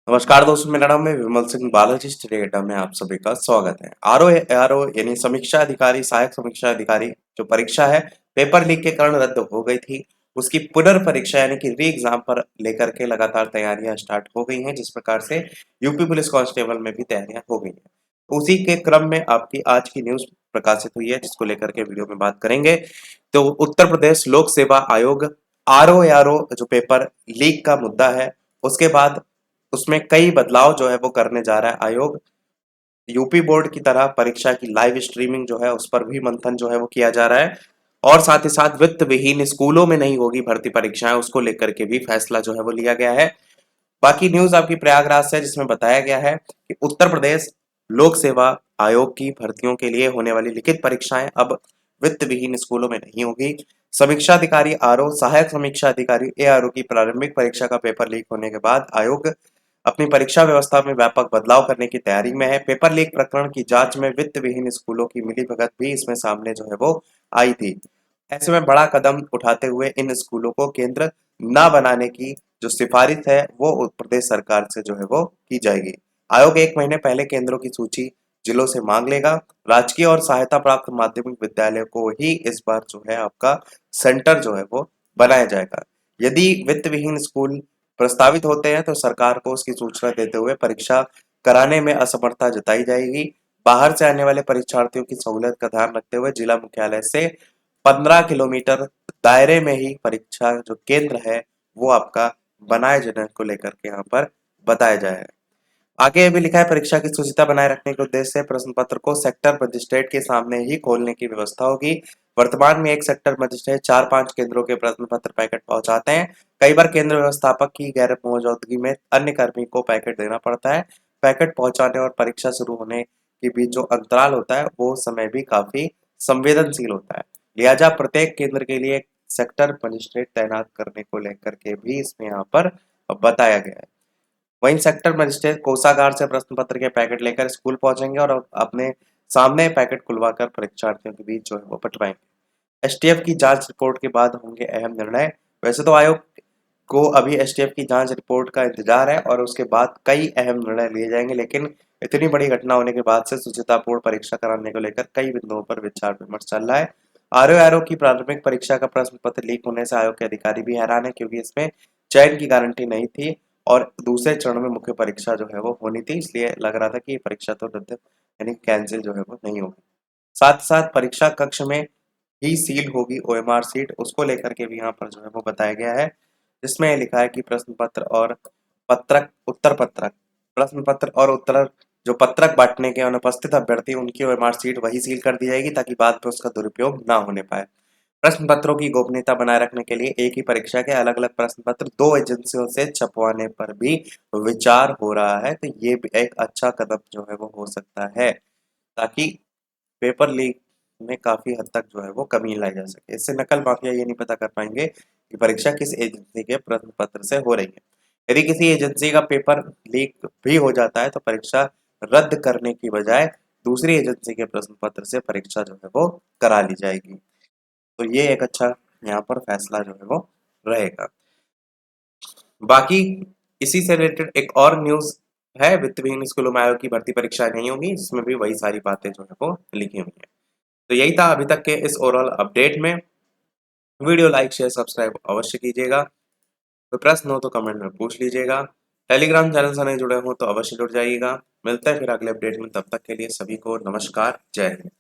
नमस्कार दोस्तों, मेरा नाम है विमल सिंह बालाजी स्टडी अड्डा में आप सभी का स्वागत है। आरओ यानी समीक्षा अधिकारी, सहायक समीक्षा अधिकारी जो परीक्षा है पेपर लीक के कारण रद्द हो गई थी, उसकी पुनर्परीक्षा यानी कि री एग्जाम पर लेकर के लगातार तैयारियां स्टार्ट हो गई हैं। जिस प्रकार से यूपी पुलिस कांस्टेबल में भी तैयारियां हो गई हैं, उसी के क्रम में आपकी आज की न्यूज प्रकाशित हुई है, जिसको लेकर के वीडियो में बात करेंगे। तो उत्तर प्रदेश लोक सेवा आयोग आरओ जो पेपर लीक का मुद्दा है, उसके बाद उसमें कई बदलाव जो है वो करने जा रहा है आयोग। यूपी बोर्ड की तरह परीक्षा की लाइव स्ट्रीमिंग जो है उस पर भी मंथन जो है वो किया जा रहा है, और साथ ही साथ वित्त विहीन स्कूलों में नहीं होगी भर्ती परीक्षाएं, उसको लेकर के भी फैसला जो है वो लिया गया है। बाकी न्यूज आपकी प्रयागराज से, जिसमें बताया गया है कि उत्तर प्रदेश लोक सेवा आयोग की भर्तियों के लिए होने वाली लिखित परीक्षाएं अब वित्त विहीन स्कूलों में नहीं होगी। समीक्षा अधिकारी आरओ, सहायक समीक्षा अधिकारी एआरओ की प्रारंभिक परीक्षा का पेपर लीक होने के बाद आयोग अपनी परीक्षा व्यवस्था में व्यापक बदलाव करने की तैयारी में है। पेपर लीक प्रकरण की जांच में वित्त विहीन स्कूलों की मिलीभगत भी इसमें सामने जो है वो आई थी। ऐसे में बड़ा कदम उठाते हुए इन स्कूलों को केंद्र न बनाने की जो सिफारिश है वो उत्तर प्रदेश सरकार से जो है वो की जाएगी। आयोग 1 महीने पहले केंद्रों की सूची जिलों से मांग लेगा। राजकीय और सहायता प्राप्त माध्यमिक विद्यालय को ही इस बार जो है आपका सेंटर जो है वो बनाया जाएगा। यदि वित्त विहीन स्कूल प्रस्तावित होते हैं तो सरकार को उसकी सूचना देते हुए परीक्षा कराने में असमर्थता जताई जाएगी। बाहर से आने वाले परीक्षार्थियों की सहूलियत का ध्यान रखते हुए जिला मुख्यालय से 15 किलोमीटर दायरे में ही परीक्षा जो केंद्र है वो आपका बनाए जाने को लेकर के यहाँ पर बताया जाए। आगे ये भी लिखा है, परीक्षा की शुचिता बनाए रखने के उद्देश्य से प्रश्न पत्र को सेक्टर मजिस्ट्रेट के सामने ही खोलने की व्यवस्था होगी। वर्तमान में एक सेक्टर मजिस्ट्रेट 4-5 केंद्रों के प्रश्न पत्र पैकेट पहुंचाते हैं। कई बार केंद्र व्यवस्थापक की गैर मौजूदगी में अन्य कर्मी को पैकेट देना पड़ता है। पैकेट पहुंचाने और परीक्षा शुरू होने के बीच जो अंतराल होता है वो समय भी काफी संवेदनशील होता है। लिहाजा प्रत्येक केंद्र के लिए एक सेक्टर मजिस्ट्रेट तैनात करने को लेकर के भी इसमें यहाँ पर बताया गया है। वहीं सेक्टर मजिस्ट्रेट कोषागार से प्रश्न पत्र के पैकेट लेकर स्कूल पहुंचेंगे और अपने सामने पैकेट खुलवाकर परीक्षार्थियों के बीच जो है वो बंटवाएंगे। एसटीएफ की जांच रिपोर्ट के बाद होंगे अहम निर्णय। वैसे तो आयोग को अभी एसटीएफ की जांच रिपोर्ट का इंतजार है और उसके बाद कई अहम निर्णय लिए जाएंगे, लेकिन इतनी बड़ी घटना होने के बाद से शुचितापूर्ण परीक्षा कराने को लेकर कई बिंदुओं पर विचार विमर्श चल रहा है। आरओ की प्राथमिक परीक्षा का प्रश्न पत्र लीक होने से आयोग के अधिकारी भी हैरान है, क्योंकि इसमें चयन की गारंटी नहीं थी और दूसरे चरण में मुख्य परीक्षा जो है वो होनी थी, इसलिए लग रहा था कि ये परीक्षा तो रद्द यानी कैंसिल जो है वो नहीं होगी। साथ साथ परीक्षा कक्ष में ही सील होगी ओएमआर सीट, उसको लेकर के भी यहाँ पर जो है वो बताया गया है, जिसमें लिखा है कि प्रश्न पत्र और पत्रक उत्तर पत्रक प्रश्न पत्र और उत्तर जो पत्रक बांटने के अनुपस्थित अभ्यर्थी उनकी ओएमआर सीट वही सील कर दी जाएगी, ताकि बाद में उसका दुरुपयोग ना होने पाए। प्रश्न पत्रों की गोपनीयता बनाए रखने के लिए एक ही परीक्षा के अलग अलग प्रश्न पत्र 2 एजेंसियों से छपवाने पर भी विचार हो रहा है, तो ये भी एक अच्छा कदम जो है वो हो सकता है, ताकि पेपर लीक में काफी हद तक जो है वो कमी लाई जा सके। इससे नकल माफिया ये नहीं पता कर पाएंगे कि परीक्षा किस एजेंसी के प्रश्न पत्र से हो रही है। यदि किसी एजेंसी का पेपर लीक भी हो जाता है तो परीक्षा रद्द करने की बजाय दूसरी एजेंसी के प्रश्न पत्र से परीक्षा जो है वो करा ली जाएगी। तो ये एक अच्छा यहाँ पर फैसला जो है वो रहेगा। बाकी इसी से रिलेटेड एक और न्यूज है, वित्त विहीन स्कूलों में आयोग की भर्ती परीक्षाएं नहीं होगी, इसमें भी वही सारी बातें जो है वो लिखी हुई है। तो यही था अभी तक के इस ओवरऑल अपडेट में। वीडियो लाइक शेयर सब्सक्राइब अवश्य कीजिएगा। कोई प्रश्न हो तो कमेंट में पूछ लीजिएगा। टेलीग्राम चैनल से नहीं जुड़े हो तो अवश्य जुड़ जाइएगा। मिलते हैं फिर अगले अपडेट में, तब तक के लिए सभी को नमस्कार, जय हिंद।